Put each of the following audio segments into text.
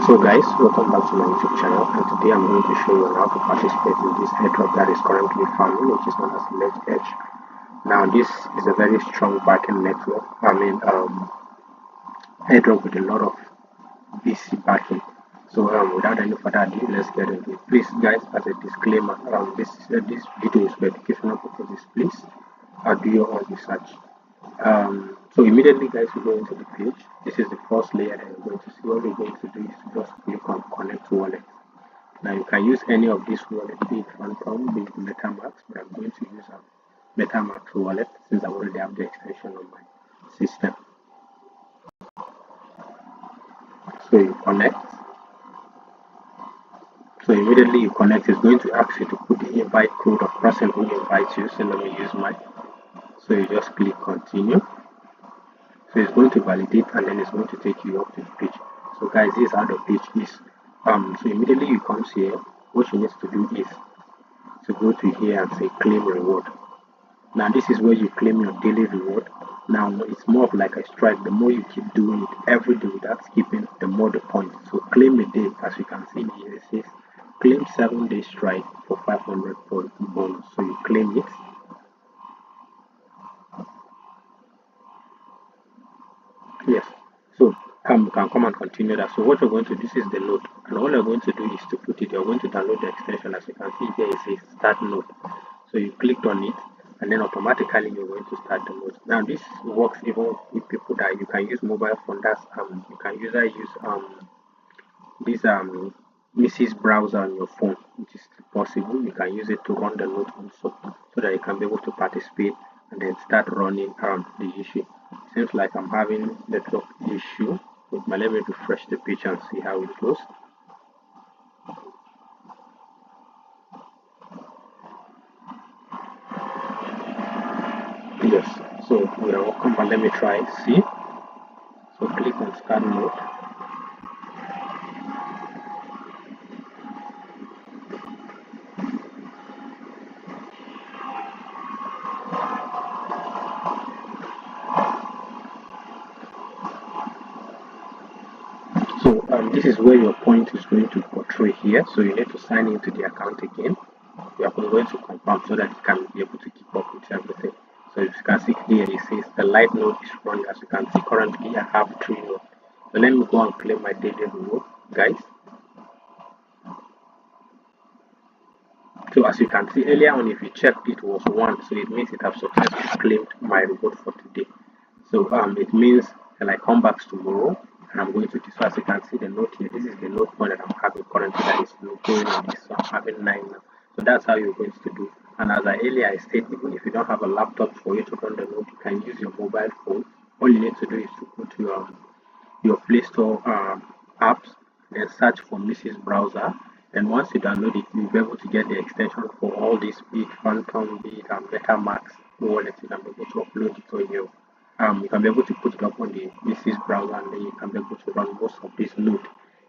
So guys, welcome back to my YouTube channel, and today I'm going to show you how to participate in this airdrop that is currently farming, which is known as LayerEdge. Now this is a very strong backend network, airdrop with a lot of BC backing. So without any further ado, let's get into it. Please guys, as a disclaimer, this video is for educational purposes. Please do your own research. So immediately guys, we go into the page. This is the first layer that you're going to see. What we're going to do is to just click on connect wallet. Now you can use any of these wallets, be it Phantom, be it MetaMask, but I'm going to use a MetaMask wallet since I already have the extension on my system. So you connect. So immediately you connect, it's going to ask you to put the invite code of person who invites you. So let me use mine. So you just click continue. So it's going to validate and then it's going to take you up to the page. So guys, this is how the page is. So immediately you come here, what you need to do is to go to here and say claim reward. Now this is where you claim your daily reward. Now it's more of like a strike. The more you keep doing it every day without skipping, the more the points. So claim a day, as you can see here, it says claim 7-day strike for 500 point bonus. So you claim it. Yes, so you can come and continue that. So what you're going to do, this is the node, and all you're going to do is to put it, you're going to download the extension. As you can see here, it says start node. So you clicked on it and then automatically you're going to start the node. Now this works even with people that you can use mobile phone. That's you can use this Mrs. browser on your phone, which is possible. You can use it to run the node also, so that you can be able to participate and then start running the issue. Seems like I'm having network issue, but let me refresh the page and see how it goes. Yes, so we are welcome, but let me try see. So click on start node. So this is where your point is going to portray here. So you need to sign into the account again. We are going to confirm so that you can be able to keep up with everything. So as you can see here, it says the light node is running. As you can see, currently I have 3 nodes. So let me go and claim my daily reward, guys. So as you can see earlier on, if you check, it was 1, so it means it has successfully claimed my reward for today. So it means that I come back tomorrow and I'm going to this. So as you can see the note here, this is the note point that I'm having currently that is going on this. So I'm having 9 now. So that's how you're going to do. And as I earlier stated, even if you don't have a laptop for you to run the node, you can use your mobile phone. All you need to do is to go to your Play Store apps, then search for Mrs. Browser. And once you download it, you'll be able to get the extension for all these, be it Phantom, be it MetaMask wallet. You can be able to upload it on your you can be able to put it up on the Mrs. browser, and then you can be able to run most of this node.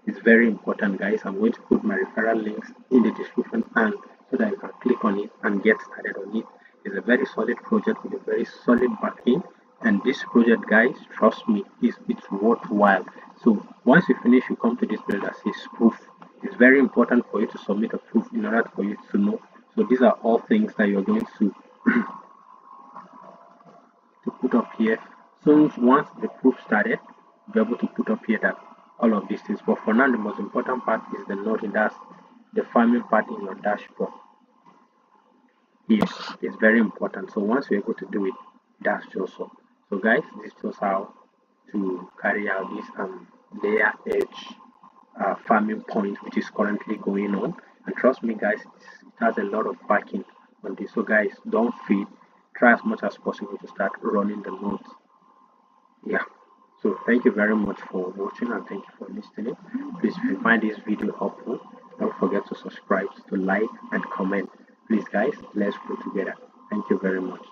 It's very important, guys. I'm going to put my referral links in the description and so that you can click on it and get started on it. It's a very solid project with a very solid backing, and this project, guys, trust me, it's worthwhile. So once you finish, you come to this page that says proof. It's very important for you to submit a proof in order for you to know. So these are all things that you're going to put up here. So once the proof started, you'll be able to put up here that all of these things. But for now, the most important part is the node. That's the farming part in your dashboard. Yes, it's very important. So once you're able to do it, that's just so. So guys, this is how to carry out this LayerEdge farming point, which is currently going on. And trust me, guys, it has a lot of backing on this. So guys, don't feed. Try as much as possible to start running the nodes. Yeah. So thank you very much for watching and thank you for listening. Please, if you find this video helpful, don't forget to subscribe, to like and comment. Please guys, let's grow together. Thank you very much.